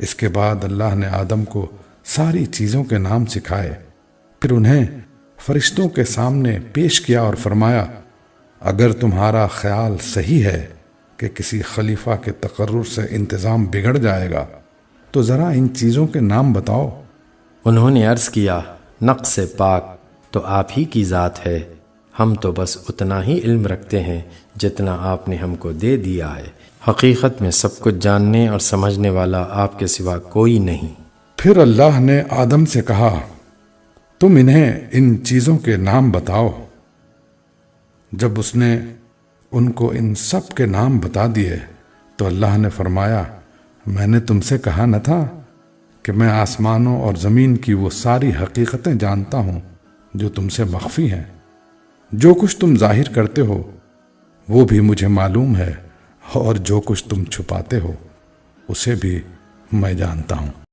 اس کے بعد اللہ نے آدم کو ساری چیزوں کے نام سکھائے، پھر انہیں فرشتوں کے سامنے پیش کیا اور فرمایا، اگر تمہارا خیال صحیح ہے کہ کسی خلیفہ کے تقرر سے انتظام بگڑ جائے گا تو ذرا ان چیزوں کے نام بتاؤ۔ انہوں نے عرض کیا، نقص سے پاک تو آپ ہی کی ذات ہے، ہم تو بس اتنا ہی علم رکھتے ہیں جتنا آپ نے ہم کو دے دیا ہے، حقیقت میں سب کچھ جاننے اور سمجھنے والا آپ کے سوا کوئی نہیں۔ پھر اللہ نے آدم سے کہا، تم انہیں ان چیزوں کے نام بتاؤ۔ جب اس نے ان کو ان سب کے نام بتا دیے تو اللہ نے فرمایا، میں نے تم سے کہا نہ تھا کہ میں آسمانوں اور زمین کی وہ ساری حقیقتیں جانتا ہوں جو تم سے مخفی ہیں۔ جو کچھ تم ظاہر کرتے ہو وہ بھی مجھے معلوم ہے، اور جو کچھ تم چھپاتے ہو اسے بھی میں جانتا ہوں۔